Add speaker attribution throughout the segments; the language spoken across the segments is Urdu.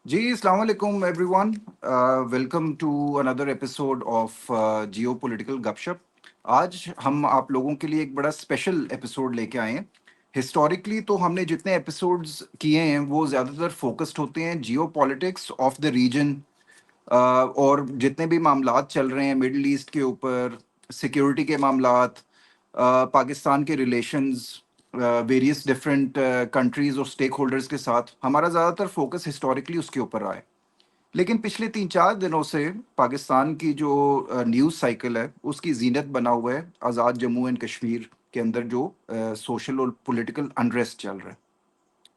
Speaker 1: جی السلام علیکم everyone. Welcome to another episode of geopolitical گپ شپ. آج ہم آپ لوگوں کے لیے ایک بڑا اسپیشل ایپیسوڈ لے کے آئے ہیں. ہسٹوریکلی تو ہم نے جتنے ایپیسوڈز کیے ہیں وہ زیادہ تر فوکسڈ ہوتے ہیں geopolitics of the region, اور جتنے بھی معاملات چل رہے ہیں مڈل ایسٹ کے اوپر، سیکیورٹی کے معاملات، پاکستان کے ریلیشنز ویریس ڈفرینٹ کنٹریز اور اسٹیک ہولڈرز کے ساتھ، ہمارا زیادہ تر فوکس ہسٹوریکلی اس کے اوپر رہا ہے. لیکن پچھلے 3 4 دنوں سے پاکستان کی جو نیوز سائیکل ہے اس کی زینت بنا ہوا ہے آزاد جموں اینڈ کشمیر کے اندر جو سوشل اور پولیٹیکل انریسٹ چل رہا ہے.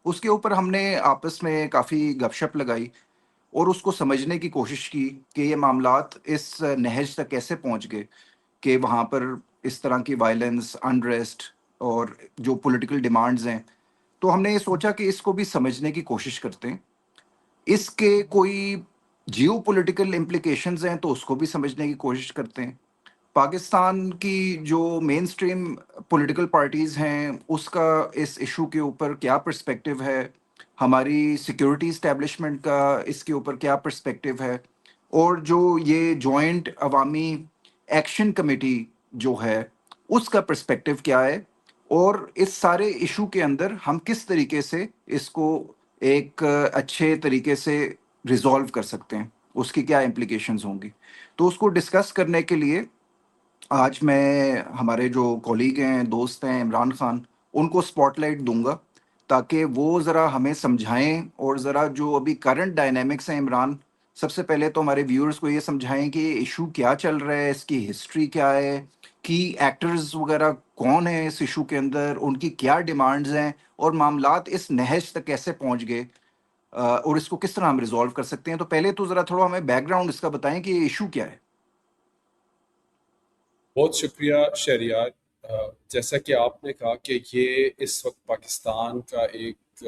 Speaker 1: اس کے اوپر ہم نے آپس میں کافی گپ شپ لگائی اور اس کو سمجھنے کی کوشش کی کہ یہ معاملات اس نہج تک کیسے پہنچ گئے کہ وہاں پر اس طرح کی وائلنس، انریسٹ اور جو پولیٹیکل ڈیمانڈز ہیں. تو ہم نے یہ سوچا کہ اس کو بھی سمجھنے کی کوشش کرتے ہیں. اس کے کوئی جیو پولیٹیکل امپلیکیشنز ہیں تو اس کو بھی سمجھنے کی کوشش کرتے ہیں. پاکستان کی جو مین سٹریم پولیٹیکل پارٹیز ہیں اس کا اس ایشو کے اوپر کیا پرسپیکٹو ہے، ہماری سیکیورٹی اسٹیبلشمنٹ کا اس کے اوپر کیا پرسپیکٹو ہے، اور جو یہ جوائنٹ عوامی ایکشن کمیٹی جو ہے اس کا پرسپیکٹو کیا ہے، اور اس سارے ایشو کے اندر ہم کس طریقے سے اس کو ایک اچھے طریقے سے ریزالو کر سکتے ہیں، اس کی کیا امپلیکیشنز ہوں گی. تو اس کو ڈسکس کرنے کے لیے آج میں ہمارے جو کولیگ ہیں، دوست ہیں عمران خان، ان کو اسپاٹ لائٹ دوں گا تاکہ وہ ذرا ہمیں سمجھائیں، اور ذرا جو ابھی کرنٹ ڈائنامکس ہیں. عمران، سب سے پہلے تو ہمارے ویورز کو یہ سمجھائیں کہ یہ ایشو کیا چل رہا ہے، اس کی ہسٹری کیا ہے، کی ایکٹرز وغیرہ کون ہیں اس ایشو کے اندر، ان کی کیا ڈیمانڈز ہیں، اور معاملات اس نہج تک کیسے پہنچ گئے، اور اس کو کس طرح ہم ریزالو کر سکتے ہیں. تو پہلے تو ذرا تھوڑا ہمیں بیک گراؤنڈ اس کا بتائیں کہ یہ ایشو کیا ہے.
Speaker 2: بہت شکریہ شہریار. جیسا کہ آپ نے کہا کہ یہ اس وقت پاکستان کا ایک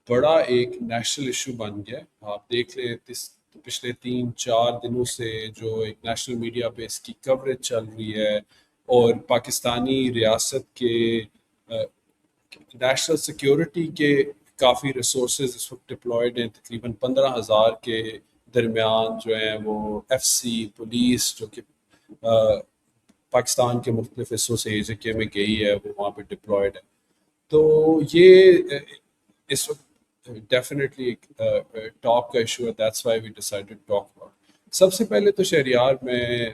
Speaker 2: بڑا ایک نیشنل ایشو بن گیا. آپ دیکھ لیں پچھلے 3 4 دنوں سے جو ایک نیشنل میڈیا پہ اس کی کوریج چل رہی ہے، اور پاکستانی ریاست کے نیشنل سیکیورٹی کے کافی ریسورسز اس وقت ڈپلائڈ ہیں. تقریباً 15,000 کے درمیان جو ہیں وہ ایف سی پولیس جو کہ پاکستان کے مختلف حصوں سے اے جے کے میں گئی ہے، وہ وہاں پہ ڈپلائڈ ہے. تو یہ اس وقت ڈیفینیٹلی ایک ٹاک کا ایشو ہے. That's why we decided talk about. سب سے پہلے تو شہریار میں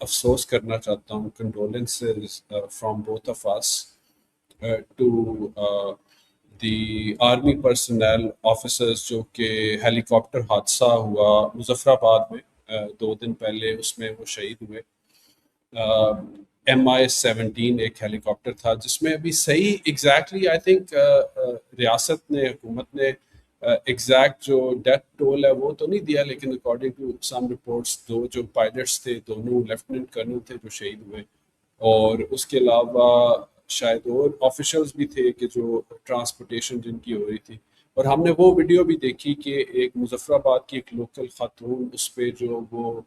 Speaker 2: افسوس کرنا چاہتا ہوں، condolences from both of us to the army personnel officers جو کہ ہیلی کاپٹر حادثہ ہوا مظفر آباد میں 2 دن پہلے، اس میں وہ شہید ہوئے. MI-17 ایک ہیلی کاپٹر تھا جس میں ابھی صحیح ایگزیکٹلی آئی تھنک ریاست نے، حکومت نے ایگزیکٹ جو ڈیتھ ٹول ہے وہ تو نہیں دیا، لیکن اکارڈنگ ٹو سم رپورٹس دو جو پائلٹس تھے، دونوں لیفٹیننٹ کرنل تھے جو شہید ہوئے، اور اس کے علاوہ شاید اور آفیشلز بھی تھے کہ جو ٹرانسپورٹیشن جن کی ہو رہی تھی. اور ہم نے وہ ویڈیو بھی دیکھی کہ ایک مظفر آباد کی ایک لوکل خاتون اس پہ جو وہ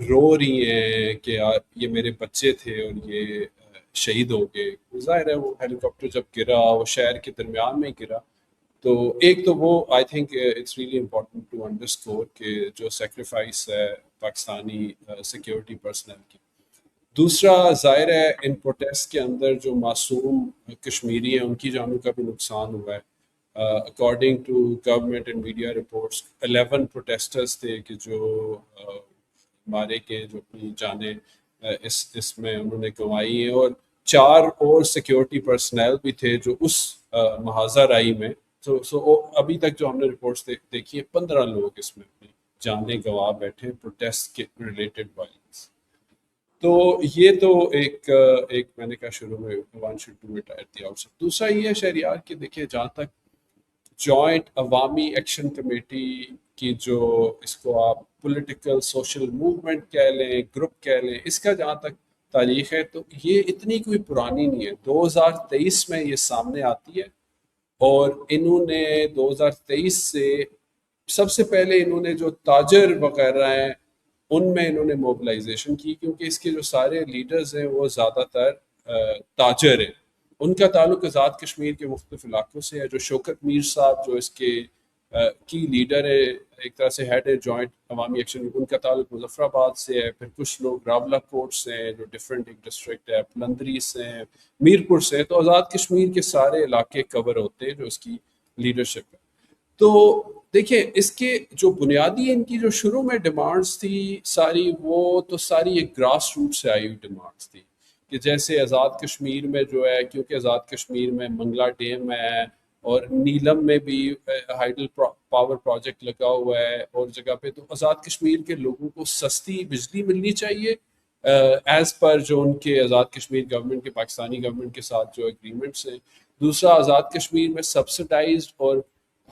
Speaker 2: رو رہی ہیں کہ یار یہ میرے بچے تھے اور یہ شہید ہو گئے. ظاہر ہے وہ ہیلی کاپٹر جب گرا وہ شہر کے درمیان میں گرا. تو ایک تو وہ I think it's really important to underscore کہ جو سیکریفائس ہے پاکستانی سیکیورٹی پرسنل کی. دوسرا ظاہر ہے ان پروٹیسٹ کے اندر جو معصوم کشمیری ہیں ان کی جانوں کا بھی نقصان ہوا ہے. According to government and media reports 11 protesters تھے کہ جو مارے کے، جو اپنی جانیں اس میں انہوں نے گنوائی ہیں، اور 4 اور سیکیورٹی پرسنل بھی تھے جو اس محاذہ رائی میں. سو ابھی تک جو ہم نے رپورٹس دیکھی ہیں 15 لوگ اس میں اپنی جانیں گنوا بیٹھے پروٹیسٹ کے ریلیٹڈ وائلنس. تو یہ تو ایک میں نے کہا شروع میں one should do it at the outside. دوسرا یہ ہے شہریار کہ دیکھیے جہاں تک جوائنٹ عوامی ایکشن کمیٹی کی جو اس کو آپ پولیٹیکل سوشل موومنٹ کہہ لیں، گروپ کہہ لیں، اس کا جہاں تک تاریخ ہے تو یہ اتنی کوئی پرانی نہیں ہے. 2023 میں یہ سامنے آتی ہے، اور انہوں نے 2023 سے سب سے پہلے انہوں نے جو تاجر وغیرہ ہیں ان میں انہوں نے موبلائزیشن کی، کیونکہ اس کے جو سارے لیڈرز ہیں وہ زیادہ تر تاجر ہیں. ان کا تعلق آزاد کشمیر کے مختلف علاقوں سے ہے. جو شوکت میر صاحب جو اس کے کی لیڈر ہے، ایک طرح سے ہیڈ ہے جوائنٹ عوامی ایکشن، ان کا تعلق مظفر آباد سے ہے، پھر کچھ لوگ راولہ کوٹ سے ہیں جو ڈفرینٹ ایک ڈسٹرکٹ ہے، پلندری سے ہیں، میرپور سے ہیں، تو آزاد کشمیر کے سارے علاقے کور ہوتے ہیں جو اس کی لیڈرشپ ہے۔ تو دیکھیں اس کے جو بنیادی ان کی جو شروع میں ڈیمانڈس تھی ساری، وہ تو ساری ایک گراس روٹ سے آئی ہوئی ڈیمانڈس تھی، کہ جیسے آزاد کشمیر میں جو ہے، کیونکہ آزاد کشمیر میں منگلا ڈیم ہے اور نیلم میں بھی ہائیڈل پاور پروجیکٹ لگا ہوا ہے اور جگہ پہ، تو آزاد کشمیر کے لوگوں کو سستی بجلی ملنی چاہیے ایز پر جو ان کے آزاد کشمیر گورنمنٹ کے، پاکستانی گورنمنٹ کے ساتھ جو اگریمنٹس ہیں۔ دوسرا، آزاد کشمیر میں سبسڈائزڈ اور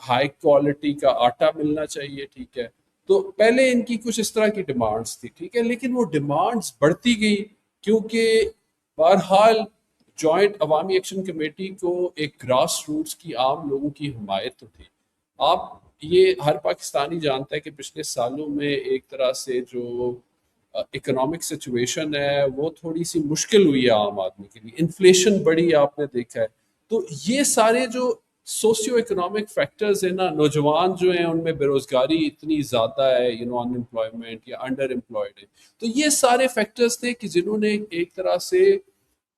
Speaker 2: ہائی کوالٹی کا آٹا ملنا چاہیے، ٹھیک ہے۔ تو پہلے ان کی کچھ اس طرح کی ڈیمانڈس تھی، ٹھیک ہے، لیکن وہ ڈیمانڈس بڑھتی گئی، کیونکہ بہرحال جوائنٹ عوامی ایکشن کمیٹی کو ایک گراس روٹس کی عام لوگوں کی حمایت تو تھی۔ آپ یہ ہر پاکستانی جانتا ہے کہ پچھلے سالوں میں ایک طرح سے جو اکنامک سچویشن ہے وہ تھوڑی سی مشکل ہوئی ہے عام آدمی کے لیے، انفلیشن بڑی آپ نے دیکھا ہے۔ تو یہ سارے جو سوسیو اکنامک فیکٹرز ہیں نا، نوجوان جو ہیں ان میں بے روزگاری اتنی زیادہ ہے، ان امپلائمنٹ یا انڈر امپلائڈ ہے، تو یہ سارے فیکٹرز تھے کہ جنہوں نے ایک طرح سے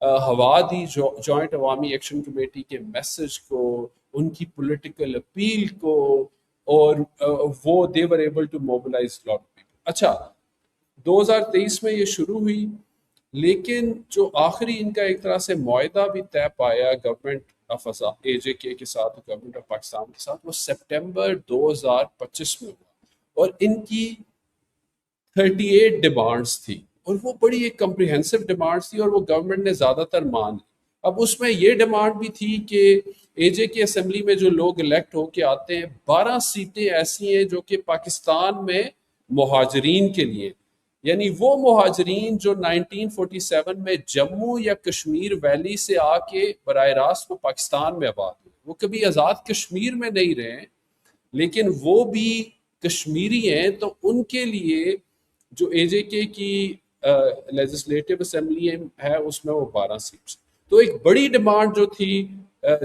Speaker 2: ہوا دی جوائنٹ عوامی ایکشن کمیٹی کے میسج کو، ان کی پولیٹیکل اپیل کو، اور وہ they were able to mobilize lot of people۔ اچھا، 2023 میں یہ شروع ہوئی، لیکن جو آخری ان کا ایک طرح سے معاہدہ بھی طے پایا گورنمنٹ آف اے جے کے ساتھ، گورنمنٹ آف پاکستان کے ساتھ، وہ سپٹمبر 2025 میں ہوا، اور ان کی 38 ڈیمانڈس تھی، اور وہ بڑی ایک کمپریہنسو ڈیمانڈس تھی، اور وہ گورنمنٹ نے زیادہ تر مان لی۔ اب اس میں یہ ڈیمانڈ بھی تھی کہ اے جے کے اسمبلی میں جو لوگ الیکٹ ہو کے آتے ہیں، 12 سیٹیں ایسی ہیں جو کہ پاکستان میں مہاجرین کے لیے، یعنی وہ مہاجرین جو 1947 میں جموں یا کشمیر ویلی سے آ کے براہ راست وہ پاکستان میں آباد ہوئے، وہ کبھی آزاد کشمیر میں نہیں رہے، لیکن وہ بھی کشمیری ہیں، تو ان کے لیے جو اے جے کے کی لیجسلیٹو اسمبلی ہے اس میں وہ 12 سیٹس۔ تو ایک بڑی ڈیمانڈ جو تھی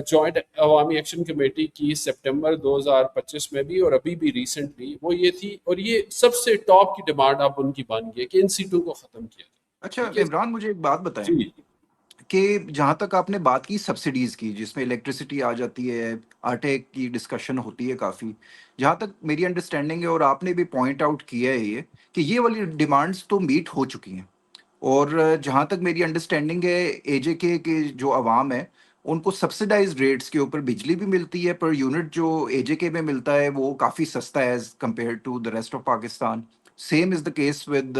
Speaker 2: جوائنٹ عوامی ایکشن کمیٹی کی سپٹمبر 2025 میں بھی اور ابھی بھی ریسنٹلی، وہ یہ تھی، اور یہ سب سے ٹاپ کی ڈیمانڈ اب ان کی بن گئی کہ ان سیٹوں کو ختم کیا جائے۔
Speaker 1: اچھا
Speaker 2: ٹھیک ہے
Speaker 1: عمران، مجھے ایک بات بتائیں
Speaker 2: جی
Speaker 1: کہ جہاں تک آپ نے بات کی سبسڈیز کی، جس میں الیکٹریسٹی آ جاتی ہے، آٹے کی ڈسکشن ہوتی ہے کافی، جہاں تک میری انڈرسٹینڈنگ ہے اور آپ نے بھی پوائنٹ آؤٹ کیا ہے یہ کہ یہ والی ڈیمانڈس تو میٹ ہو چکی ہیں، اور جہاں تک میری انڈرسٹینڈنگ ہے اے جے کے جو عوام ہے ان کو سبسڈائز ریٹس کے اوپر بجلی بھی ملتی ہے، پر یونٹ جو اے جے کے میں ملتا ہے وہ کافی سستا ہے as compare to the rest of Pakistan. Same is the case with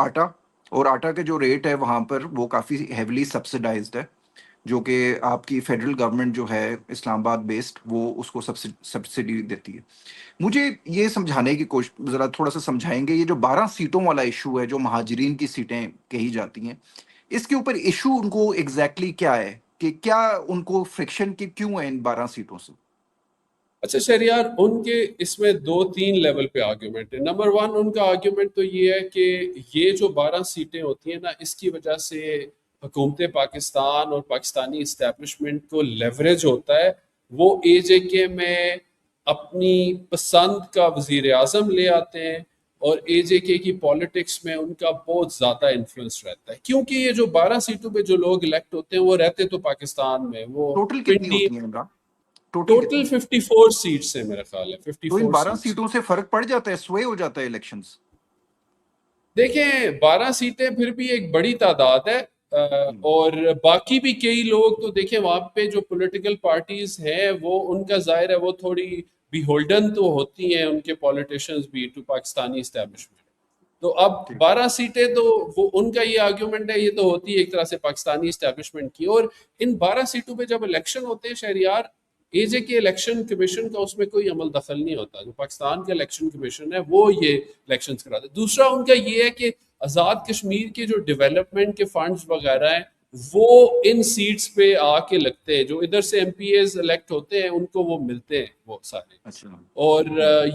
Speaker 1: آٹا، اور آٹا کے جو ریٹ ہے وہاں پر وہ کافی ہیویلی سبسڈائزڈ ہے، جو کہ آپ کی فیڈرل گورنمنٹ جو ہے اسلام آباد بیسڈ وہ اس کو سبسڈی دیتی ہے۔ مجھے یہ سمجھانے کی کوشش، ذرا تھوڑا سا سمجھائیں گے، یہ جو 12 سیٹوں والا ایشو ہے جو مہاجرین کی سیٹیں کہی جاتی ہیں، اس کے اوپر ایشو ان کو ایگزیکٹلی کیا ہے، کہ کیا ان کو فرکشن کی کیوں ہے ان 12 سیٹوں سے؟
Speaker 2: اچھا شہریار، ان کے اس میں 2-3 لیول پہ آرگیومنٹ ہے۔ نمبر 1 ان کا آرگیومنٹ تو یہ ہے کہ یہ جو 12 سیٹیں ہوتی ہیں نا، اس کی وجہ سے حکومت پاکستان اور پاکستانی اسٹیبلشمنٹ کو لیوریج ہوتا ہے، وہ اے جے کے میں اپنی پسند کا وزیر اعظم لے آتے ہیں، اور اے جے کے کی پالیٹکس میں ان کا بہت زیادہ انفلوئنس رہتا ہے، کیونکہ یہ جو 12 سیٹوں پہ جو لوگ الیکٹ ہوتے ہیں وہ رہتے تو پاکستان میں، وہ
Speaker 1: ٹوٹل کتنی
Speaker 2: پنڈی،
Speaker 1: ہوتی ہیں عمران؟ ٹوٹل
Speaker 2: ٹوٹل
Speaker 1: کتنی؟
Speaker 2: 54 سیٹس ہے میرا خیال ہے،
Speaker 1: تو ان
Speaker 2: 54
Speaker 1: 12
Speaker 2: سیٹس۔
Speaker 1: سیٹوں سے فرق پڑ جاتا ہے، سوے ہو جاتا ہے الیکشنز؟
Speaker 2: دیکھیں 12 سیٹیں پھر بھی ایک بڑی تعداد ہے، اور باقی بھی کئی لوگ تو دیکھیں وہاں پہ جو پولیٹیکل پارٹیز ہیں وہ ان کا ظاہر ہے وہ تھوڑی بی ہولڈن تو ہوتی ہیں ان کے پولیٹیشنز بھی ٹو پاکستانی اسٹیبلشمنٹ۔ تو اب 12 سیٹیں تو وہ ان کا یہ آرگیومنٹ ہے، یہ تو ہوتی ہے ایک طرح سے پاکستانی اسٹیبلشمنٹ کی، اور ان 12 سیٹوں پہ جب الیکشن ہوتے ہیں شہریار، اے جے کے الیکشن کمیشن کا اس میں کوئی عمل دخل نہیں ہوتا، جو پاکستان کا الیکشن کمیشن ہے وہ یہ الیکشنز کراتا ہے۔ دوسرا ان کا یہ ہے کہ آزاد کشمیر کے جو ڈیولپمنٹ کے فنڈز وغیرہ ہیں وہ ان سیٹس پہ آ کے لگتے ہیں، جو ادھر سے ایم پی ایز الیکٹ ہوتے ہیں ان کو وہ ملتے ہیں وہ سارے،
Speaker 1: اچھا،
Speaker 2: اور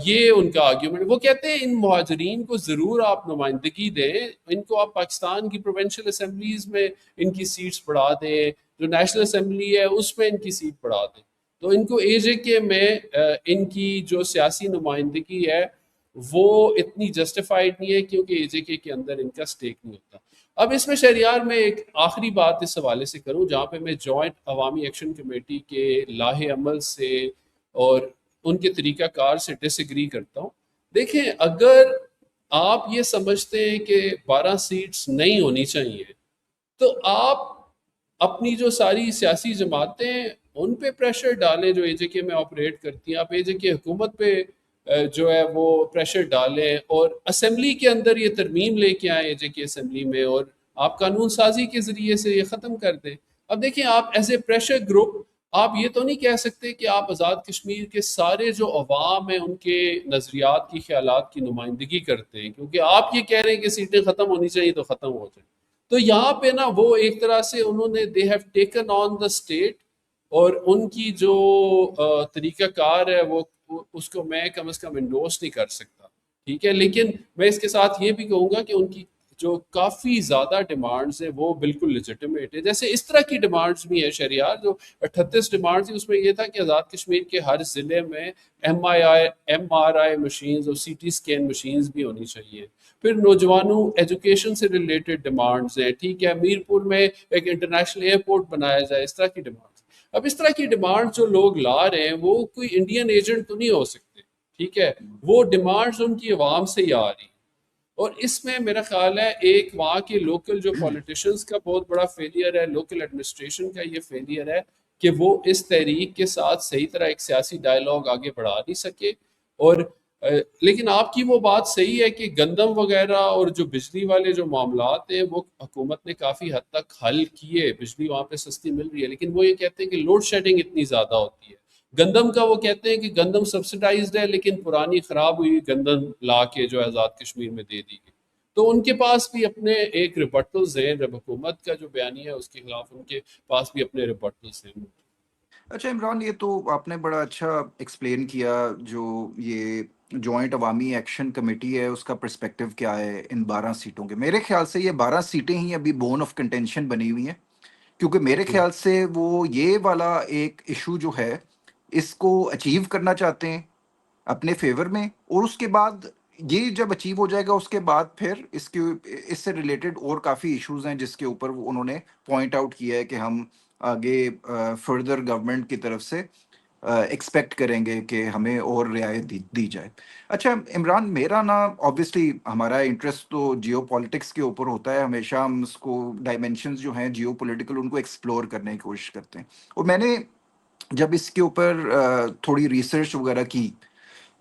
Speaker 2: یہ ان کا آرگیومنٹ۔ وہ کہتے ہیں ان مہاجرین کو ضرور آپ نمائندگی دیں، ان کو آپ پاکستان کی پروونشل اسمبلیز میں ان کی سیٹس بڑھا دیں، جو نیشنل اسمبلی ہے اس میں ان کی سیٹ بڑھا دیں۔ تو ان کو اے جے کے میں ان کی جو سیاسی نمائندگی ہے وہ اتنی جسٹیفائڈ نہیں ہے، کیونکہ اے جے کے اندر ان کا سٹیک نہیں ہوتا۔ اب اس میں شہریار میں ایک آخری بات اس حوالے سے کروں جہاں پہ میں جوائنٹ عوامی ایکشن کمیٹی کے لاہ عمل سے اور ان کے طریقہ کار سے ڈس ایگری کرتا ہوں۔ دیکھیں، اگر آپ یہ سمجھتے ہیں کہ 12 سیٹس نہیں ہونی چاہیے تو آپ اپنی جو ساری سیاسی جماعتیں ان پہ پریشر ڈالیں جو اے جے کے میں آپریٹ کرتی ہیں، آپ اے جے کے حکومت پہ جو ہے وہ پریشر ڈالیں اور اسمبلی کے اندر یہ ترمیم لے کے آئیں اے جے کے اسمبلی میں، اور آپ قانون سازی کے ذریعے سے یہ ختم کر دیں۔ اب دیکھیں، آپ ایز اے پریشر گروپ آپ یہ تو نہیں کہہ سکتے کہ آپ آزاد کشمیر کے سارے جو عوام ہیں ان کے نظریات کی، خیالات کی نمائندگی کرتے ہیں، کیونکہ آپ یہ کہہ رہے ہیں کہ سیٹیں ختم ہونی چاہیے تو ختم ہو جائیں۔ تو یہاں پہ نا وہ ایک طرح سے انہوں نے they have taken on the state, اور ان کی جو طریقہ کار ہے وہ اس کو میں کم از کم انڈورس نہیں کر سکتا، ٹھیک ہے۔ لیکن میں اس کے ساتھ یہ بھی کہوں گا کہ ان کی جو کافی زیادہ ڈیمانڈز ہیں وہ بالکل لیجٹیمیٹ ہے۔ جیسے اس طرح کی ڈیمانڈز بھی ہیں شہریار، جو 38 ڈیمانڈز تھی اس میں یہ تھا کہ آزاد کشمیر کے ہر ضلع میں ایم آر آئی مشینز اور سی ٹی اسکین مشینز بھی ہونی چاہیے۔ پھر نوجوانوں ایجوکیشن سے ریلیٹڈ ڈیمانڈز ہیں، ٹھیک ہے، میرپور میں ایک انٹرنیشنل ایئرپورٹ بنایا جائے، اس طرح کی ڈیمانڈز۔ اب اس طرح کی ڈیمانڈ جو لوگ لا رہے ہیں وہ کوئی انڈین ایجنٹ تو نہیں ہو سکتے، ٹھیک ہے، وہ ڈیمانڈز ان کی عوام سے ہی آ رہی ہیں۔ اور اس میں میرا خیال ہے ایک وہاں کے لوکل جو پولیٹیشینز کا بہت بڑا فیلئر ہے، لوکل ایڈمنسٹریشن کا یہ فیلئر ہے کہ وہ اس تحریک کے ساتھ صحیح طرح ایک سیاسی ڈائلاگ آگے بڑھا نہیں سکے۔ اور لیکن آپ کی وہ بات صحیح ہے کہ گندم وغیرہ اور جو بجلی والے جو معاملات ہیں وہ حکومت نے کافی حد تک حل کیے، بجلی وہاں پہ سستی مل رہی ہے، لیکن وہ یہ کہتے ہیں کہ لوڈ شیڈنگ اتنی زیادہ ہوتی ہے۔ گندم کا وہ کہتے ہیں کہ گندم سبسڈائزڈ ہے، لیکن پرانی خراب ہوئی گندم لا کے جو آزاد کشمیر میں دے دی گئی۔ تو ان کے پاس بھی اپنے ایک ریبٹلز ہیں، جب حکومت کا جو بیانیہ ہے اس کے خلاف ان کے پاس بھی اپنے ریبٹلز ہیں۔
Speaker 1: اچھا عمران، یہ تو آپ نے بڑا اچھا ایکسپلین کیا جو یہ جوائنٹ عوامی ایکشن کمیٹی ہے اس کا پرسپیکٹیو کیا ہے ان 12 سیٹوں کے۔ میرے خیال سے یہ 12 سیٹیں ہی ابھی بون آف کنٹینشن بنی ہوئی ہیں، کیونکہ میرے خیال سے وہ یہ والا ایک ایشو جو ہے اس کو اچیو کرنا چاہتے ہیں اپنے فیور میں، اور اس کے بعد یہ جب اچیو ہو جائے گا اس کے بعد پھر اس سے ریلیٹڈ اور کافی ایشوز ہیں جس کے اوپر انہوں نے پوائنٹ آؤٹ کیا ہے کہ ہم آگے فردر گورنمنٹ کی طرف سے ایکسپیکٹ کریں گے کہ ہمیں اور رعایت دی جائے۔ اچھا عمران، میرا نا آبویسلی ہمارا انٹرسٹ تو جیو پالیٹکس کے اوپر ہوتا ہے، ہمیشہ ہم اس کو ڈائمینشنز جو ہیں جیو پولیٹیکل ان کو ایکسپلور کرنے کی کوشش کرتے ہیں، اور میں نے جب اس کے اوپر تھوڑی ریسرچ وغیرہ کی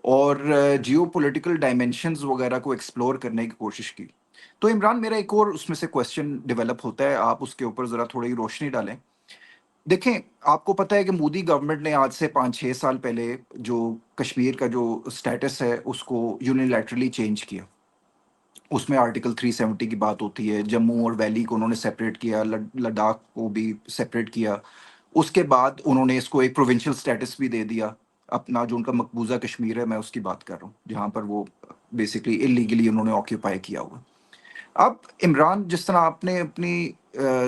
Speaker 1: اور جیو پولیٹیکل ڈائمینشنز وغیرہ کو ایکسپلور کرنے کی کوشش کی، تو عمران میرا ایک اور اس میں سے کویسچن ڈیولپ ہوتا ہے، آپ اس کے اوپر ذرا تھوڑی روشنی ڈالیں۔ دیکھیں، آپ کو پتہ ہے کہ مودی گورنمنٹ نے آج سے 5-6 سال پہلے جو کشمیر کا جو سٹیٹس ہے اس کو یونیلیٹرلی چینج کیا۔ اس میں آرٹیکل 370 کی بات ہوتی ہے، جموں اور ویلی کو انہوں نے سیپریٹ کیا، لداخ کو بھی سیپریٹ کیا۔ اس کے بعد انہوں نے اس کو ایک پروونشل سٹیٹس بھی دے دیا، اپنا جو ان کا مقبوضہ کشمیر ہے میں اس کی بات کر رہا ہوں، جہاں پر وہ بیسکلی انلیگلی انہوں نے آکیوپائی کیا ہوا۔ اب عمران، جس طرح آپ نے اپنی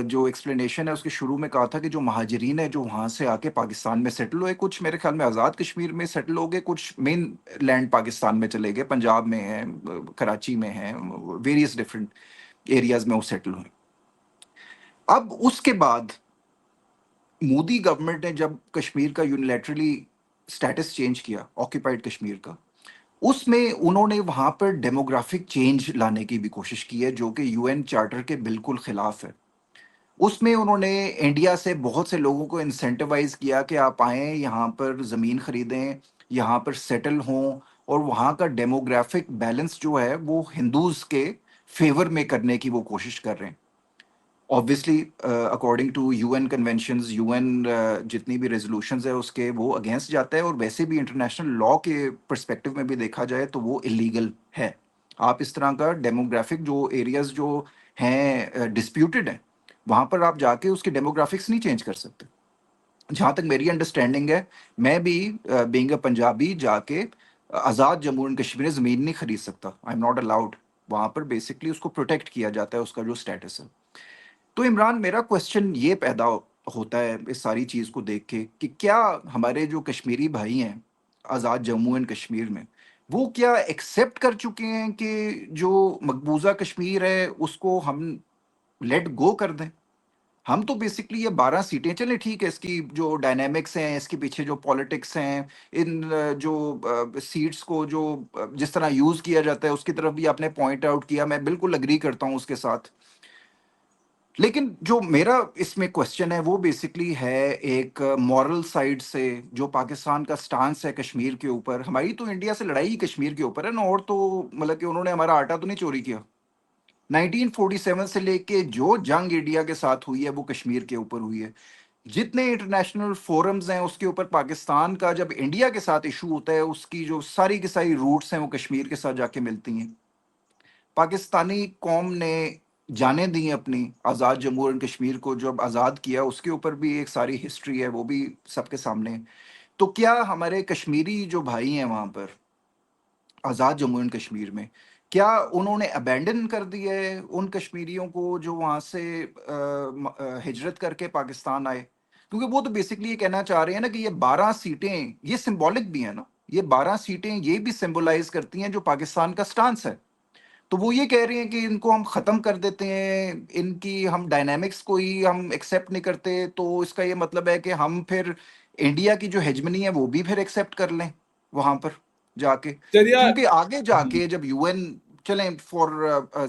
Speaker 1: جو ایکسپلینیشن ہے اس کے شروع میں کہا تھا کہ جو مہاجرین ہیں جو وہاں سے آ کے پاکستان میں سیٹل ہوئے، کچھ میرے خیال میں آزاد کشمیر میں سیٹل ہو گئے، کچھ مین لینڈ پاکستان میں چلے گئے، پنجاب میں ہیں، کراچی میں ہیں، ویریس ڈفرینٹ ایریاز میں وہ سیٹل ہوئے۔ اب اس کے بعد مودی گورنمنٹ نے جب کشمیر کا یونیلیٹرلی سٹیٹس چینج کیا، آکیوپائڈ کشمیر کا، اس میں انہوں نے وہاں پر ڈیموگرافک چینج لانے کی بھی کوشش کی ہے جو کہ یو این چارٹر کے بالکل خلاف ہے۔ اس میں انہوں نے انڈیا سے بہت سے لوگوں کو انسینٹیوائز کیا کہ آپ آئیں، یہاں پر زمین خریدیں، یہاں پر سیٹل ہوں، اور وہاں کا ڈیموگرافک بیلنس جو ہے وہ ہندوز کے فیور میں کرنے کی وہ کوشش کر رہے ہیں۔ Obviously according to U N conventions, U N جتنی بھی ریزولوشنز ہے اس کے وہ اگینسٹ جاتا ہے، اور ویسے بھی انٹرنیشنل لاء کے پرسپیکٹو میں بھی دیکھا جائے تو وہ اللیگل ہے۔ آپ اس طرح کا ڈیموگرافک جو ایریاز جو ہیں ڈسپیوٹڈ ہیں وہاں پر آپ جا کے اس کے ڈیموگرافکس نہیں چینج کر سکتے۔ جہاں تک میری انڈرسٹینڈنگ ہے، میں بھی بینگ اے پنجابی جا کے آزاد جموں اینڈ کشمیر زمین نہیں خرید سکتا، آئی ایم ناٹ الاؤڈ۔ وہاں پر بیسکلی اس کو پروٹیکٹ کیا جاتا ہے، اس کا جو اسٹیٹس ہے۔ تو عمران، میرا کوشچن یہ پیدا ہوتا ہے اس ساری چیز کو دیکھ کے کہ کیا ہمارے جو کشمیری بھائی ہیں آزاد جموں اینڈ کشمیر میں وہ کیا ایکسیپٹ کر چکے ہیں کہ جو مقبوضہ کشمیر ہے اس کو ہم لیٹ گو کر دیں. ہم تو بیسکلی یہ 12 سیٹیں چلیں ٹھیک ہے، اس کی جو ڈائنامکس ہیں، اس کے پیچھے جو پالیٹکس ہیں، ان جو سیٹس کو جو جس طرح یوز کیا جاتا ہے اس کی طرف بھی آپ نے پوائنٹ آؤٹ کیا، میں بالکل اگری کرتا ہوں اس کے ساتھ. لیکن جو میرا اس میں کوشچن ہے وہ بیسکلی ہے ایک مورل سائڈ سے، جو پاکستان کا سٹانس ہے کشمیر کے اوپر. ہماری تو انڈیا سے لڑائی ہی کشمیر کے اوپر ہے نا، اور تو مطلب کہ انہوں نے ہمارا آٹا تو نہیں چوری کیا. 1947 سے لے کے جو جنگ انڈیا کے ساتھ ہوئی ہے وہ کشمیر کے اوپر ہوئی ہے. جتنے انٹرنیشنل فورمز ہیں اس کے اوپر پاکستان کا جب انڈیا کے ساتھ ایشو ہوتا ہے اس کی جو ساری کی ساری روٹس ہیں وہ کشمیر کے ساتھ جا کے ملتی ہیں. پاکستانی قوم نے جانیں دی اپنی آزاد جموں اینڈ کشمیر کو جب آزاد کیا، اس کے اوپر بھی ایک ساری ہسٹری ہے، وہ بھی سب کے سامنے ہے. تو کیا ہمارے کشمیری جو بھائی ہیں وہاں پر آزاد جموں اینڈ کشمیر میں، کیا انہوں نے ابینڈن کر دیا ہے ان کشمیریوں کو جو وہاں سے ہجرت کر کے پاکستان آئے؟ کیونکہ وہ تو بیسکلی یہ کہنا چاہ رہے ہیں نا کہ یہ 12 سیٹیں یہ سمبولک بھی ہیں نا، یہ 12 سیٹیں یہ بھی سمبولائز کرتی ہیں جو پاکستان کا سٹانس ہے. تو وہ یہ کہہ رہے ہیں کہ ان کو ہم ختم کر دیتے ہیں، ان کی ہم ڈائنامکس کو ہی ہم ایکسیپٹ نہیں کرتے، تو اس کا یہ مطلب ہے کہ ہم پھر انڈیا کی جو ہیجمنی ہے وہ بھی پھر ایکسیپٹ کر لیں وہاں پر جا کے.
Speaker 2: چلیے.
Speaker 1: کیونکہ آگے جا کے جب یو این، چلیں for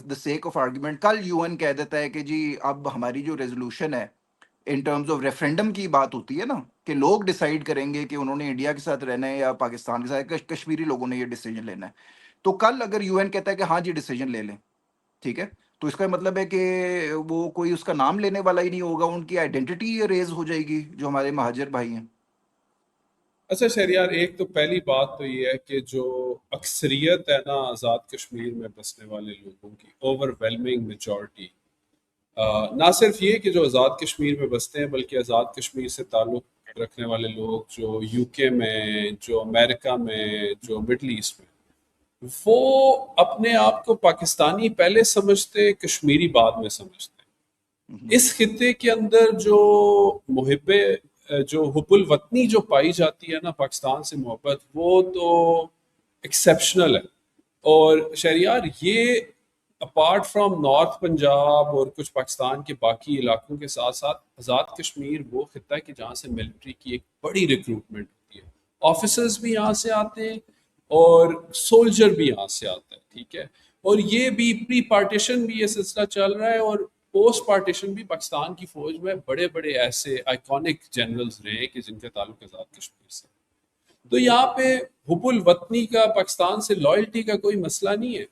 Speaker 1: the sake of argument, کل یو این کہہ دیتا ہے کہ جی اب ہماری جو ریزولوشن ہے ان ٹرمز آف ریفرینڈم کی بات ہوتی ہے نا کہ لوگ ڈیسائیڈ کریں گے کہ انہوں نے انڈیا کے ساتھ رہنا ہے یا پاکستان کے ساتھ، کشمیری لوگوں نے یہ ڈیسیجن لینا ہے. تو کل اگر یو این کہتا ہے کہ ہاں جی ڈیسیجن لے لیں، ٹھیک ہے، تو اس کا مطلب ہے کہ وہ کوئی اس کا نام لینے والا ہی نہیں ہوگا، ان کی آئیڈینٹی ریز ہو جائے گی جو ہمارے مہاجر بھائی ہیں.
Speaker 2: اچھا شہریار، ایک تو پہلی بات تو یہ ہے کہ جو اکثریت ہے نا آزاد کشمیر میں بسنے والے لوگوں کی اوور ویلمنگ میجورٹی، نہ صرف یہ کہ جو آزاد کشمیر میں بستے ہیں بلکہ آزاد کشمیر سے تعلق رکھنے والے لوگ جو یو کے میں، جو امریکہ میں، جو مڈل ایسٹ میں، وہ اپنے آپ کو پاکستانی پہلے سمجھتے، کشمیری بعد میں سمجھتے. اس خطے کے اندر جو محب جو حب الوطنی جو پائی جاتی ہے نا، پاکستان سے محبت، وہ تو ایکسیپشنل ہے. اور شہریار یہ اپارٹ فرام نارتھ پنجاب اور کچھ پاکستان کے باقی علاقوں کے ساتھ ساتھ آزاد کشمیر وہ خطہ ہے کہ جہاں سے ملٹری کی ایک بڑی ریکروٹمنٹ ہوتی ہے. آفیسرز بھی یہاں سے آتے ہیں اور سولجر بھی یہاں سے آتا ہے، ٹھیک ہے. اور یہ بھی پری پارٹیشن بھی یہ سلسلہ چل رہا ہے، اور پوسٹ پارٹیشن بھی پاکستان کی فوج میں بڑے بڑے ایسے آئیکونک جنرلز رہے کہ جن کا تعلق آزاد کشمیر سے. تو یہاں پہ حب الوطنی کا، پاکستان سے لائلٹی کا کوئی مسئلہ نہیں ہے.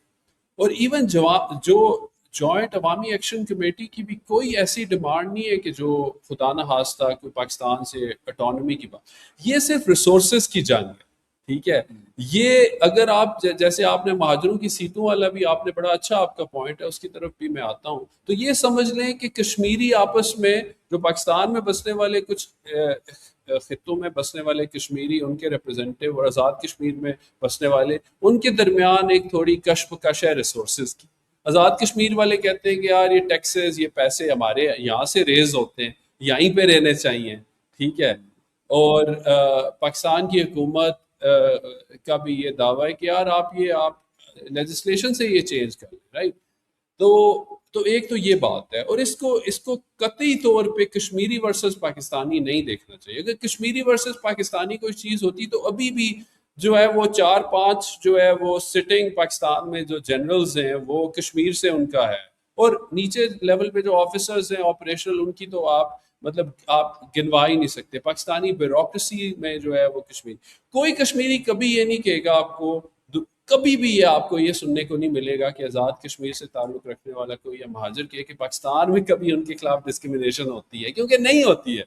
Speaker 2: اور ایون جو جوائنٹ عوامی ایکشن کمیٹی کی بھی کوئی ایسی ڈیمانڈ نہیں ہے کہ جو خدا نہ خواستہ کوئی پاکستان سے اٹانومی کی بات، یہ صرف ریسورسز کی جنگ ہے، ٹھیک ہے. یہ اگر آپ جیسے آپ نے مہاجروں کی سیٹوں والا بھی آپ نے بڑا اچھا آپ کا پوائنٹ ہے، اس کی طرف بھی میں آتا ہوں. تو یہ سمجھ لیں کہ کشمیری آپس میں، جو پاکستان میں بسنے والے کچھ خطوں میں بسنے والے کشمیری، ان کے ریپرزینٹیو، اور آزاد کشمیر میں بسنے والے، ان کے درمیان ایک تھوڑی کشمکش ہے ریسورسز کی. آزاد کشمیر والے کہتے ہیں کہ یار یہ ٹیکسز، یہ پیسے ہمارے یہاں سے ریز ہوتے ہیں، یہیں پہ رہنے چاہیے، ٹھیک ہے. اور پاکستان کی حکومت کا بھی یہ دعویٰ ہے کہ یار آپ لیجسلیشن سے یہ چینج کر لیں، رائٹ. تو ایک تو یہ بات ہے، اور اس کو قطعی طور پہ کشمیری ورسز پاکستانی نہیں دیکھنا چاہیے. اگر کشمیری ورسز پاکستانی کوئی چیز ہوتی تو ابھی بھی جو ہے وہ 4-5 جو ہے وہ سٹنگ پاکستان میں جو جنرلز ہیں وہ کشمیر سے ان کا ہے، اور نیچے لیول پہ جو آفیسرز ہیں آپریشنل، ان کی تو آپ مطلب آپ گنوا ہی نہیں سکتے. پاکستانی بیوروکریسی میں جو ہے وہ کشمیر، کوئی کشمیری کبھی یہ نہیں کہے گا آپ کو، کبھی بھی یہ آپ کو یہ سننے کو نہیں ملے گا کہ آزاد کشمیر سے تعلق رکھنے والا کوئی یا مہاجر کہے کہ پاکستان میں کبھی ان کے خلاف ڈسکریمنیشن ہوتی ہے، کیونکہ نہیں ہوتی ہے،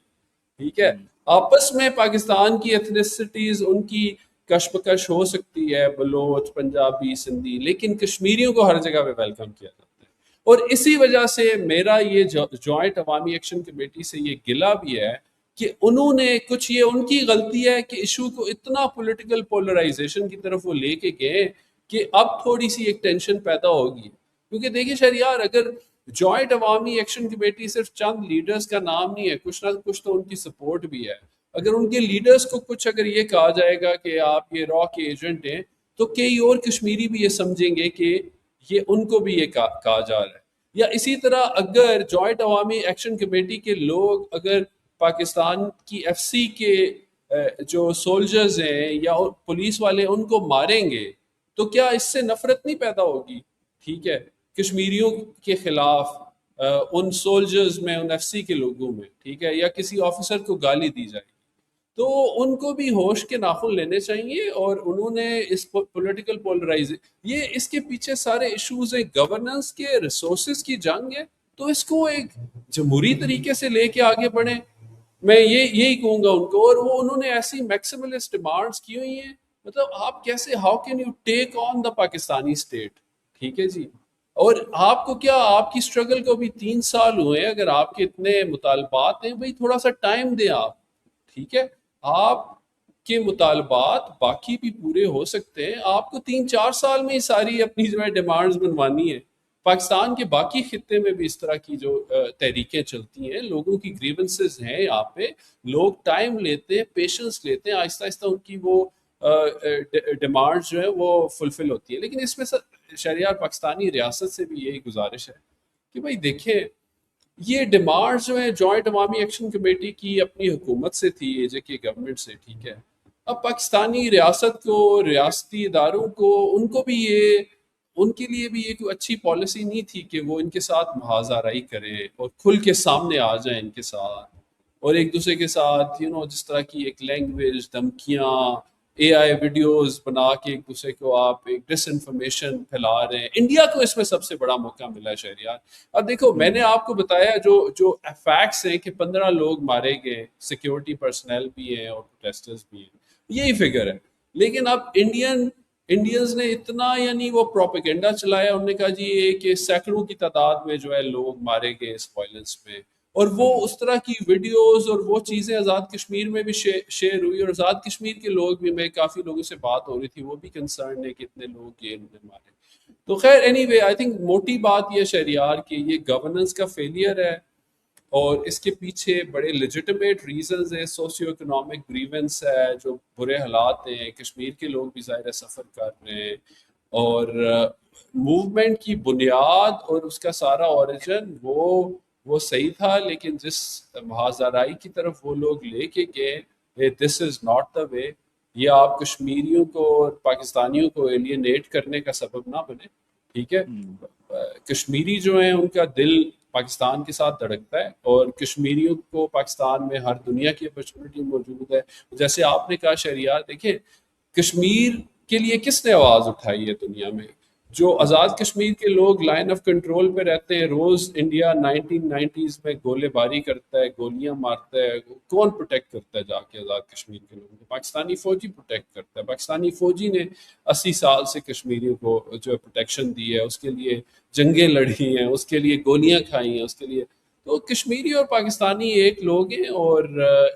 Speaker 2: ٹھیک ہے. آپس میں پاکستان کی ایتھنسٹیز، ان کی کشمکش ہو سکتی ہے، بلوچ، پنجابی، سندھی، لیکن کشمیریوں کو ہر جگہ پہ ویلکم کیا جاتا ہے. اور اسی وجہ سے میرا یہ جوائنٹ عوامی ایکشن کمیٹی سے یہ گلہ بھی ہے کہ انہوں نے کچھ، یہ ان کی غلطی ہے کہ ایشو کو اتنا پولیٹیکل پولرائزیشن کی طرف وہ لے کے گئے کہ اب تھوڑی سی ایک ٹینشن پیدا ہوگی. کیونکہ دیکھیے شہریار، اگر جوائنٹ عوامی ایکشن کمیٹی صرف چند لیڈرز کا نام نہیں ہے، کچھ نہ کچھ تو ان کی سپورٹ بھی ہے. اگر ان کے لیڈرز کو کچھ اگر یہ کہا جائے گا کہ آپ یہ را کے ایجنٹ ہیں، تو کئی اور کشمیری بھی یہ سمجھیں گے کہ یہ ان کو بھی یہ کہا جا رہا ہے. یا اسی طرح اگر جوائنٹ عوامی ایکشن کمیٹی کے لوگ اگر پاکستان کی ایف سی کے جو سولجرز ہیں یا پولیس والے ان کو ماریں گے تو کیا اس سے نفرت نہیں پیدا ہوگی؟ ٹھیک ہے، کشمیریوں کے خلاف ان سولجرز میں، ان ایف سی کے لوگوں میں، ٹھیک ہے، یا کسی آفیسر کو گالی دی جائے گی تو ان کو بھی ہوش کے ناخن لینے چاہیے. اور انہوں نے اس پولیٹیکل پولرائز، یہ اس کے پیچھے سارے ایشوز ہیں، گورننس کے، ریسورسز کی جنگ ہے. تو اس کو ایک جمہوری طریقے سے لے کے آگے بڑھیں، میں یہی کہوں گا ان کو. اور وہ انہوں نے ایسی میکسیملسٹ ڈیمانڈس کی ہوئی ہیں، مطلب آپ کیسے، how can you take on the Pakistani state? ٹھیک ہے جی. اور آپ کو کیا، آپ کی اسٹرگل کو بھی 3 سال ہوئے ہیں، اگر آپ کے اتنے مطالبات ہیں بھائی تھوڑا سا ٹائم دیں آپ. ٹھیک ہے، آپ کے مطالبات باقی بھی پورے ہو سکتے ہیں، آپ کو 3-4 سال میں ہی ساری اپنی جو ہے ڈیمانڈز بنوانی ہے. پاکستان کے باقی خطے میں بھی اس طرح کی جو تحریکیں چلتی ہیں، لوگوں کی گریونسز ہیں یہاں پہ، لوگ ٹائم لیتے ہیں، پیشنس لیتے ہیں، آہستہ آہستہ ان کی وہ ڈیمانڈز جو ہیں وہ فلفل ہوتی ہیں. لیکن اس میں شہریار پاکستانی ریاست سے بھی یہی گزارش ہے کہ بھائی دیکھیں، یہ ڈیمانڈز جو ہیں جوائنٹ عوامی ایکشن کمیٹی کی اپنی حکومت سے تھی، اے جے کے گورنمنٹ سے، ٹھیک ہے. اب پاکستانی ریاست کو، ریاستی اداروں کو، ان کو بھی یہ، ان کے لیے بھی یہ کوئی اچھی پالیسی نہیں تھی کہ وہ ان کے ساتھ محاذ آرائی کریں اور کھل کے سامنے آ جائیں ان کے ساتھ، اور ایک دوسرے کے ساتھ جس طرح کی ایک لینگویج، دھمکیاں، اے آئی ویڈیوز بنا کے ایک دوسرے کو آپ ایک ڈس انفارمیشن پھیلا رہے ہیں. انڈیا کو اس میں سب سے بڑا موقع ملا ہے شہریار. اب دیکھو، میں نے آپ کو بتایا جو فیکٹس ہیں کہ 15 لوگ مارے گئے، سیکیورٹی پرسنل بھی ہیں اور پروٹیسٹرز بھی ہیں، یہی فگر ہے. لیکن اب انڈینز نے اتنا وہ پروپیگنڈا چلایا، انہوں نے کہا جی یہ کہ سینکڑوں کی تعداد میں جو ہے لوگ مارے گئے اس وائلنس میں، اور وہ اس طرح کی ویڈیوز اور وہ چیزیں آزاد کشمیر میں بھی شیئر ہوئی، اور آزاد کشمیر کے لوگ بھی، میں کافی لوگوں سے بات ہو رہی تھی، وہ بھی کنسرن ہے کہ اتنے لوگ یہ انہوں نے مارے. تو خیر اینی وے، آئی تھنک موٹی بات یہ شہریار کہ یہ گورننس کا فیلئر ہے، اور اس کے پیچھے بڑے لیجیٹمیٹ ریزنز ہیں، سوسیو اکنامک گریونس ہے، جو برے حالات ہیں، کشمیر کے لوگ بھی ظاہر سفر کر رہے ہیں، اور موومنٹ کی بنیاد اور اس کا سارا اوریجن وہ صحیح تھا، لیکن جس محاذ آرائی کی طرف وہ لوگ لے کے گئے، دس از ناٹ دا وے. یہ آپ کشمیریوں کو اور پاکستانیوں کو ایلینیٹ کرنے کا سبب نہ بنے. ٹھیک ہے، کشمیری جو ہیں ان کا دل پاکستان کے ساتھ دھڑکتا ہے، اور کشمیریوں کو پاکستان میں ہر دنیا کی اپرچونٹی موجود ہے. جیسے آپ نے کہا شہریار، دیکھیں کشمیر کے لیے کس نے آواز اٹھائی ہے دنیا میں؟ جو آزاد کشمیر کے لوگ لائن آف کنٹرول پہ رہتے ہیں، روز انڈیا 1990s میں گولے باری کرتا ہے، گولیاں مارتا ہے، کون پروٹیکٹ کرتا ہے جا کے آزاد کشمیر کے لوگوں کو؟ پاکستانی فوجی پروٹیکٹ کرتا ہے. پاکستانی فوجی نے 80 سال سے کشمیریوں کو جو ہے پروٹیکشن دی ہے، اس کے لیے جنگیں لڑی ہیں، اس کے لیے گولیاں کھائی ہیں، اس کے لیے. تو کشمیری اور پاکستانی ایک لوگ ہیں، اور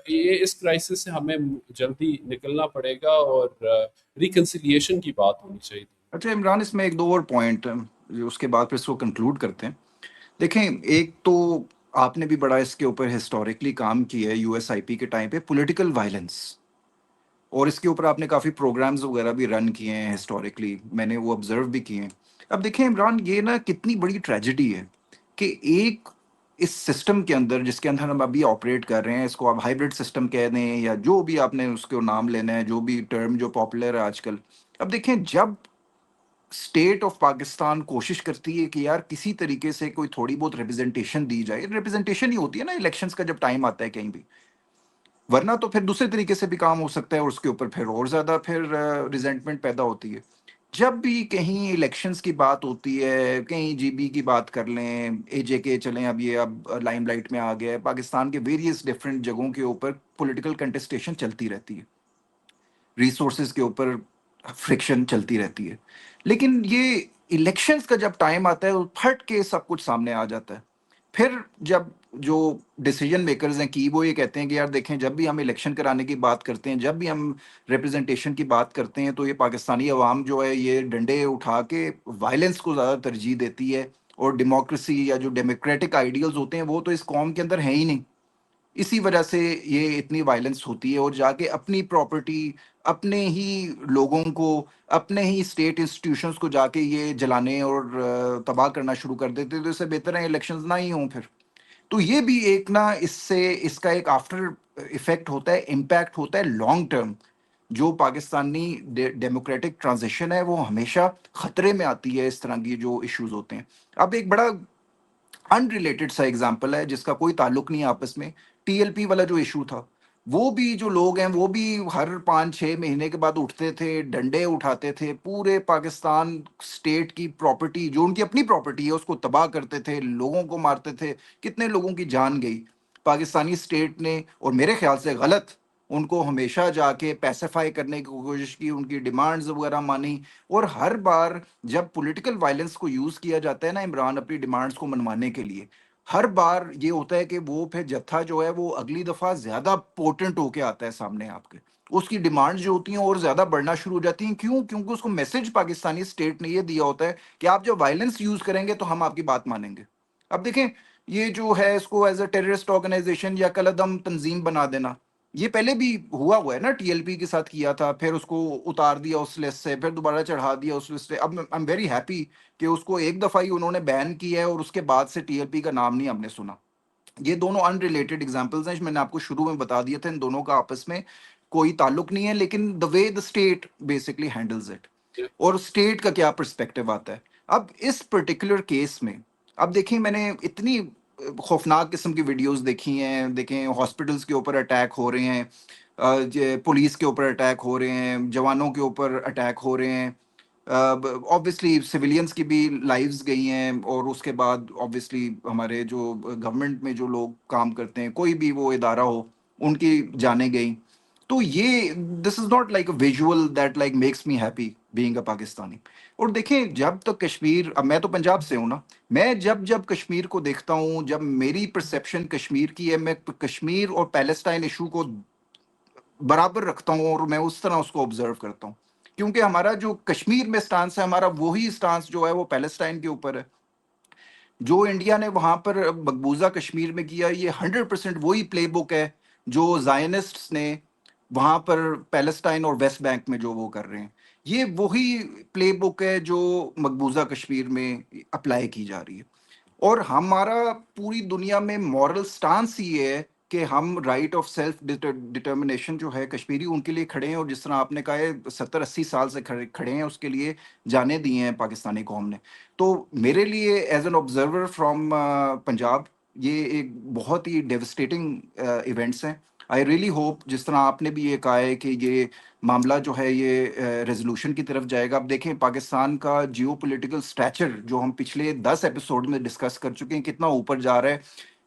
Speaker 2: یہ اس کرائسس سے ہمیں جلدی نکلنا پڑے گا، اور ریکنسیلیشن کی بات ہونی چاہیے.
Speaker 1: اچھا عمران، اس میں ایک دو اور پوائنٹ اس کے بعد پھر اس کو کنکلوڈ کرتے ہیں. دیکھیں، ایک تو آپ نے بھی بڑا اس کے اوپر ہسٹوریکلی کام کیا ہے یو ایس آئی پی کے ٹائم پہ، پولیٹیکل وائلنس، اور اس کے اوپر آپ نے کافی پروگرامز وغیرہ بھی رن کیے ہیں ہسٹوریکلی، میں نے وہ آبزرو بھی کیے ہیں. اب دیکھیں عمران، یہ نا کتنی بڑی ٹریجڈی ہے کہ ایک اس سسٹم کے اندر، جس کے اندر ہم ابھی آپریٹ کر رہے ہیں، اس کو آپ ہائیبرڈ سسٹم کہہ دیں یا جو بھی آپ نے اس کو نام لینا ہے، جو بھی ٹرم جو پاپولر ہے آج کل. اب دیکھیں، جب اسٹیٹ آف پاکستان کوشش کرتی ہے کہ یار کسی طریقے سے کوئی تھوڑی بہت ریپرزنٹیشن دی جائے، ریپرزنٹیشن ہی ہوتی ہے نا الیکشنز کا جب ٹائم آتا ہے کہیں بھی، ورنہ تو پھر دوسرے طریقے سے بھی کام ہو سکتا ہے، اور اس کے اوپر پھر اور زیادہ پھر ریزنٹمنٹ پیدا ہوتی ہے. جب بھی کہیں الیکشنز کی بات ہوتی ہے، کہیں جی بی کی بات کر لیں، اے جے کے چلیں، اب یہ اب لائم لائٹ میں آ گیا ہے، پاکستان کے ویریس ڈفرینٹ جگہوں کے اوپر پولیٹیکل کنٹسٹیشن چلتی رہتی ہے، ریسورسز کے اوپر فرکشن چلتی رہتی ہے. لیکن یہ الیکشنز کا جب ٹائم آتا ہے، پھٹ کے سب کچھ سامنے آ جاتا ہے. پھر جب جو ڈیسیجن میکرز ہیں کی وہ یہ کہتے ہیں کہ یار دیکھیں، جب بھی ہم الیکشن کرانے کی بات کرتے ہیں، جب بھی ہم ریپرزنٹیشن کی بات کرتے ہیں، تو یہ پاکستانی عوام جو ہے یہ ڈنڈے اٹھا کے وائلنس کو زیادہ ترجیح دیتی ہے، اور ڈیموکریسی یا جو ڈیموکریٹک آئیڈیلز ہوتے ہیں وہ تو اس قوم کے اندر ہیں ہی نہیں. اسی وجہ سے یہ اتنی وائلنس ہوتی ہے, اور جا کے اپنی پراپرٹی, اپنے ہی لوگوں کو, اپنے ہی اسٹیٹ انسٹیٹیوشنز کو جا کے یہ جلانے اور تباہ کرنا شروع کر دیتے. تو اس سے بہتر ہے الیکشنز نہ ہی ہوں پھر. تو یہ بھی ایک نا اس سے اس کا ایک آفٹر ایفیکٹ ہوتا ہے, امپیکٹ ہوتا ہے لانگ ٹرم. جو پاکستانی ڈیموکریٹک ٹرانزیشن ہے وہ ہمیشہ خطرے میں آتی ہے اس طرح کی جو ایشوز ہوتے ہیں. اب ایک بڑا ان ریلیٹڈ سا ایگزامپل ہے جس کا کوئی تعلق نہیں ہے آپس میں, ٹی ایل پی والا جو ایشو تھا. وہ بھی جو لوگ ہیں وہ بھی ہر 5-6 مہینے کے بعد اٹھتے تھے, ڈنڈے اٹھاتے تھے, پورے پاکستان اسٹیٹ کی پراپرٹی جو ان کی اپنی پراپرٹی ہے اس کو تباہ کرتے تھے, لوگوں کو مارتے تھے. کتنے لوگوں کی جان گئی پاکستانی اسٹیٹ نے, اور میرے خیال سے غلط, ان کو ہمیشہ جا کے پیسیفائی کرنے کی کوشش کی, ان کی ڈیمانڈز وغیرہ مانی. اور ہر بار جب پولیٹیکل وائلنس کو یوز کیا جاتا ہے نا عمران اپنی ڈیمانڈز کو منوانے کے لیے, ہر بار یہ ہوتا ہے کہ وہ پھر جتھا جو ہے وہ اگلی دفعہ زیادہ پوٹنٹ ہو کے آتا ہے سامنے آپ کے. اس کی ڈیمانڈ جو ہوتی ہیں اور زیادہ بڑھنا شروع ہو جاتی ہیں. کیوں؟ کیونکہ اس کو میسج پاکستانی اسٹیٹ نے یہ دیا ہوتا ہے کہ آپ جب وائلنس یوز کریں گے تو ہم آپ کی بات مانیں گے. اب دیکھیں یہ جو ہے اس کو ایز اے ٹیررسٹ آرگنائزیشن یا کلعدم تنظیم بنا دینا, یہ پہلے بھی ہوا ہے نا, ٹی ایل پی کے ساتھ کیا تھا, پھر اس کو اتار دیا اس لسٹ سے, پھر دوبارہ چڑھا دیا اس لسٹ سے. اب آئی ایم ویری ہیپی کہ اس کو ایک دفعہ ہی انہوں نے بین کیا ہے اور اس کے بعد سے ٹی ایل پی کا نام نہیں ہم نے سنا. یہ دونوں ان ریلیٹڈ ایگزامپلس ہیں, میں نے آپ کو شروع میں بتا دیا تھا, ان دونوں کا آپس میں کوئی تعلق نہیں ہے, لیکن the way the state basically handles it اور اسٹیٹ کا کیا پرسپیکٹو آتا ہے. اب اس پرٹیکولر کیس میں اب دیکھیں, میں نے اتنی خوفناک قسم کی ویڈیوز دیکھی ہیں. دیکھیں ہاسپٹلس کے اوپر اٹیک ہو رہے ہیں, پولیس کے اوپر اٹیک ہو رہے ہیں, جوانوں کے اوپر اٹیک ہو رہے ہیں. آبویسلی سویلینس کی بھی لائفز گئی ہیں, اور اس کے بعد آبویسلی ہمارے جو گورنمنٹ میں جو لوگ کام کرتے ہیں, کوئی بھی وہ ادارہ ہو, ان کی جانیں گئیں. تو یہ this is not like a visual that like makes me happy being a Pakistani. اور دیکھیں جب تک کشمیر, اب میں تو پنجاب سے ہوں نا, میں جب کشمیر کو دیکھتا ہوں, جب میری پرسیپشن کشمیر کی ہے, میں کشمیر اور پیلسٹائن ایشو کو برابر رکھتا ہوں اور میں اس طرح اس کو آبزرو کرتا ہوں. کیونکہ ہمارا جو کشمیر میں سٹانس ہے, ہمارا وہی سٹانس جو ہے وہ پیلسٹائن کے اوپر ہے. جو انڈیا نے وہاں پر مقبوضہ کشمیر میں کیا, یہ 100% وہی پلے بک ہے جو زائنسٹس نے وہاں پر پیلسٹائن اور ویسٹ بینک میں جو وہ کر رہے ہیں. یہ وہی پلے بک ہے جو مقبوضہ کشمیر میں اپلائی کی جا رہی ہے. اور ہمارا پوری دنیا میں مورل سٹانس یہ ہے کہ ہم رائٹ آف سیلف ڈٹرمنیشن جو ہے کشمیری ان کے لیے کھڑے ہیں. اور جس طرح آپ نے کہا ہے 70-80 سال سے کھڑے ہیں, اس کے لیے جانے دی ہیں پاکستانی قوم نے. تو میرے لیے as an observer from Punjab یہ ایک بہت ہی ڈیوسٹیٹنگ ایونٹس ہیں. آئی ریئلی ہوپ, جس طرح آپ نے بھی یہ کہا ہے کہ یہ معاملہ جو ہے یہ ریزولوشن کی طرف جائے گا. اب دیکھیں پاکستان کا جیو پولیٹیکل اسٹیچر جو ہم پچھلے 10 ایپیسوڈ میں ڈسکس کر چکے ہیں, کتنا اوپر جا رہا ہے.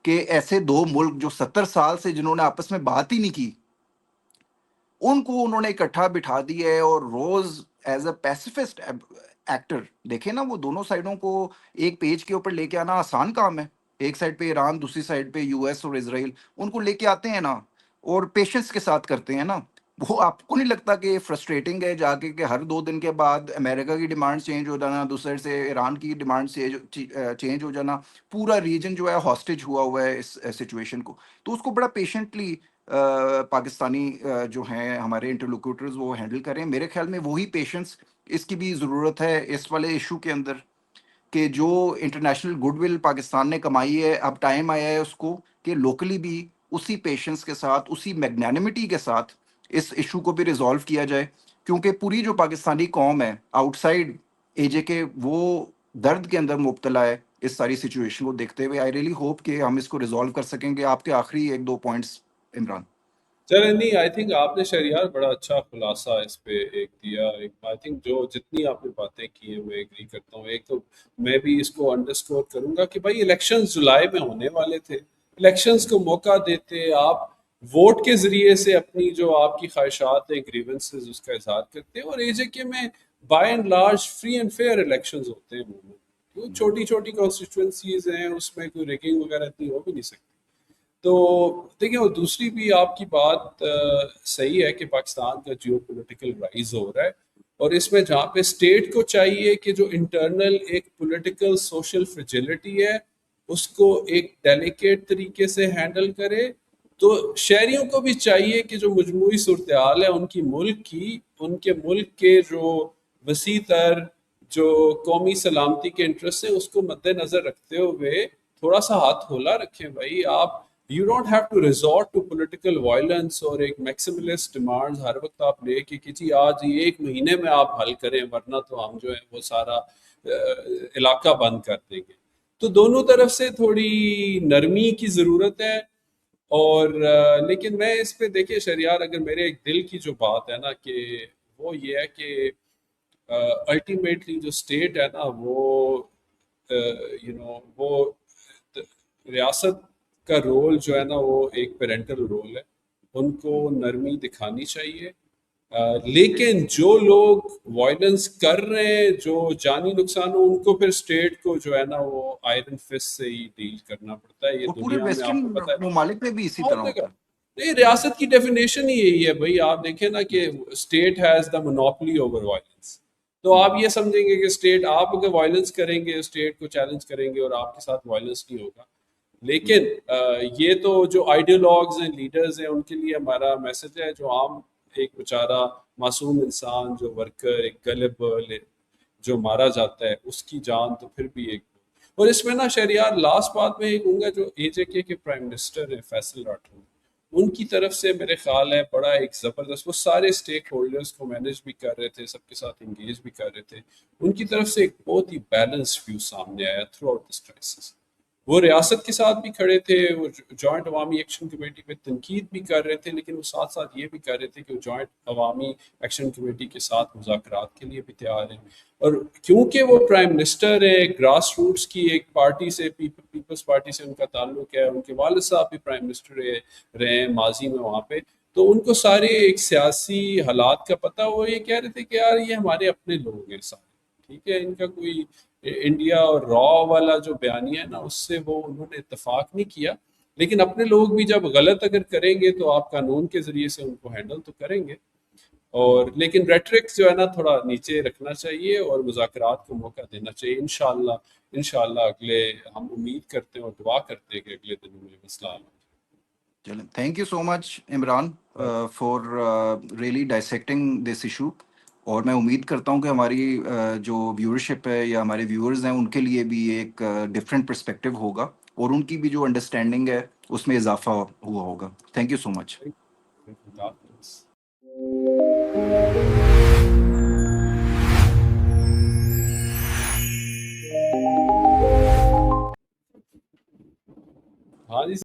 Speaker 1: کہ ایسے دو ملک جو 70 سال سے جنہوں نے آپس میں بات ہی نہیں کی, ان کو انہوں نے اکٹھا بٹھا دیا ہے, اور روز ایز اے پیسیفسٹ ایکٹر دیکھیں نا, وہ دونوں سائڈوں کو ایک پیج کے اوپر لے کے آنا آسان کام ہے. ایک سائڈ پہ ایران, دوسری سائڈ پہ یو ایس اور اسرائیل, ان کو لے کے آتے ہیں نا, اور پیشنس کے ساتھ کرتے ہیں نا. وہ آپ کو نہیں لگتا کہ فرسٹریٹنگ ہے جا کے کہ ہر 2 دن کے بعد امریکہ کی ڈیمانڈ چینج ہو جانا, دوسرے سے ایران کی ڈیمانڈ چینج ہو جانا, پورا ریجن جو ہے ہاسٹیج ہوا ہے اس سچویشن کو. تو اس کو بڑا پیشنٹلی پاکستانی جو ہیں ہمارے انٹرلوکیوٹرز وہ ہینڈل کریں. میرے خیال میں وہی پیشنس اس کی بھی ضرورت ہے اس والے ایشو کے اندر, کہ جو انٹرنیشنل گڈ ول پاکستان نے کمائی ہے, اب ٹائم آیا ہے اس کو کہ لوکلی بھی اسی پیشنس کے ساتھ, اسی میگنینمٹی کے ساتھ اس ایشو کو بھی ریزالو کیا جائے. کیونکہ پوری جو پاکستانی قوم ہے آؤٹ سائڈ اے جے کے, وہ درد کے اندر مبتلا ہے اس ساری سچویشن کو دیکھتے ہوئے. آئی ریئلی ہوپ کہ ہم اس کو ریزالو کر سکیں گے. آپ کے آخری 1-2 پوائنٹس عمران.
Speaker 2: چلے نہیں, آئی تھنک آپ نے شہریار بڑا اچھا خلاصہ اس پہ ایک دیا. آئی تھنک جو جتنی آپ نے باتیں کی ہیں میں ایگری کرتا ہوں. ایک تو میں بھی اس کو انڈرسکور کروں گا کہ بھائی الیکشنز جولائی میں ہونے والے تھے, الیکشنز کو موقع دیتے آپ ووٹ کے ذریعے سے اپنی جو آپ کی خواہشات ہیں, گریونسز, اس کا اظہار کرتے ہیں. اور اے جے کے میں by and large free and fair elections ہوتے ہیں. وہ چھوٹی چھوٹی کانسٹیٹوئنسیز ہیں, اس میں کوئی ریگنگ وغیرہ اتنی ہو بھی نہیں سکتی. تو دیکھیں, اور دوسری بھی آپ کی بات صحیح ہے کہ پاکستان کا جیو پولیٹیکل رائز ہو رہا ہے, اور اس میں جہاں پہ اسٹیٹ کو چاہیے کہ جو انٹرنل ایک پولیٹیکل سوشل فریجلٹی ہے اس کو ایک ڈیلیکیٹ طریقے سے ہینڈل کرے، تو شہریوں کو بھی چاہیے کہ جو مجموعی صورتحال ہے ان کی ملک کی، ان کے ملک کے جو وسیع تر جو قومی سلامتی کے انٹرسٹ ہیں اس کو مد نظر رکھتے ہوئے تھوڑا سا ہاتھ کھولا رکھیں بھائی. آپ you don't have to resort to political violence اور ایک میکسیملسٹ ڈیمانڈز ہر وقت آپ لے کہ جی آج یہ ایک مہینے میں آپ حل کریں ورنہ تو ہم جو ہے وہ سارا علاقہ بند کر دیں گے. تو دونوں طرف سے تھوڑی نرمی کی ضرورت ہے. اور لیکن میں اس پہ دیکھیں شہریار، اگر میرے ایک دل کی جو بات ہے نا کہ وہ یہ ہے کہ الٹیمیٹلی جو اسٹیٹ ہے نا وہ وہ ریاست کا رول جو ہے نا وہ ایک پیرنٹل رول ہے، ان کو نرمی دکھانی چاہیے. لیکن جو لوگ وائلنس کر رہے ہیں، جو جانی نقصان ہو، ان کو پھر اسٹیٹ کو جو ہے نا وہ آئرن فسٹ سے ہی ڈیل کرنا پڑتا ہے. یہ
Speaker 1: وہ پورے
Speaker 2: دنیا میں آپ
Speaker 1: ویسٹرن
Speaker 2: کو پتہ ہے
Speaker 1: ممالک میں بھی اسی
Speaker 2: بہت
Speaker 1: طرح
Speaker 2: جگہ.
Speaker 1: ہوتا ہے.
Speaker 2: نہیں، ریاست کی ڈیفینیشن ہی یہی ہے بھائی. آپ دیکھیں نا کہ state has the monopoly over violence. تو آپ یہ سمجھیں گے کہ اسٹیٹ، آپ اگر وائلنس کریں گے اسٹیٹ کو چیلنج کریں گے اور آپ کے ساتھ وائلنس نہیں ہوگا. لیکن یہ تو جو آئیڈیالوگز ہیں، لیڈرز ہیں، ان کے لیے ہمارا میسج ہے جو عام ایک بیچارہ معصوم انسان جو ورکر ایک گلبل جو مارا جاتا ہے اس کی جان تو پھر بھی ایک. اور اس میں نا شہریار لاسٹ بات میں ایک ہوں گا جو اے جے کے پرائم منسٹر ہیں فیصل راٹھور، ان کی طرف سے میرے خیال ہے بڑا ایک زبردست، وہ سارے اسٹیک ہولڈرز کو مینیج بھی کر رہے تھے، سب کے ساتھ انگیج بھی کر رہے تھے. ان کی طرف سے ایک بہت ہی بیلنس ویو سامنے آیا تھرو آؤٹ دس کرائسس. وہ ریاست کے ساتھ بھی کھڑے تھے، وہ جوائنٹ عوامی ایکشن کمیٹی پہ تنقید بھی کر رہے تھے، لیکن وہ ساتھ ساتھ یہ بھی کر رہے تھے کہ وہ جوائنٹ عوامی ایکشن کمیٹی کے ساتھ مذاکرات کے لیے بھی تیار ہیں. اور کیونکہ وہ پرائم منسٹر ہے، گراس روٹس کی ایک پارٹی سے، پیپلز پارٹی سے ان کا تعلق ہے، ان کے والد صاحب بھی پرائم منسٹر رہے ہیں ماضی میں وہاں پہ، تو ان کو سارے ایک سیاسی حالات کا پتہ. وہ یہ کہہ رہے تھے کہ یار یہ ہمارے اپنے لوگ ہیں سارے، ٹھیک ہے، ان کا کوئی انڈیا اور را والا جو بیانیہ ہے نا اس سے وہ انہوں نے اتفاق نہیں کیا. لیکن اپنے لوگ بھی جب غلط اگر کریں گے تو آپ قانون کے ذریعے سے ان کو ہینڈل تو کریں گے. اور لیکن ریٹرک جو ہے نا تھوڑا نیچے رکھنا چاہیے اور مذاکرات کو موقع دینا چاہیے. انشاءاللہ اگلے ہم امید کرتے ہیں اور دعا کرتے ہیں کہ اگلے دنوں میں مسئلہ حل ہو جائے.
Speaker 1: چلیں، thank you so much Imran for really dissecting this issue. اور میں امید کرتا ہوں کہ ہماری جو ویورشپ ہے یا ہمارے ویورز ہیں ان کے لیے بھی ایک ڈفرینٹ پرسپیکٹو ہوگا اور ان کی بھی جو انڈرسٹینڈنگ ہے اس میں اضافہ ہوا ہوگا. تھینک یو سو مچ.
Speaker 2: خدا حافظ. ہاں جی.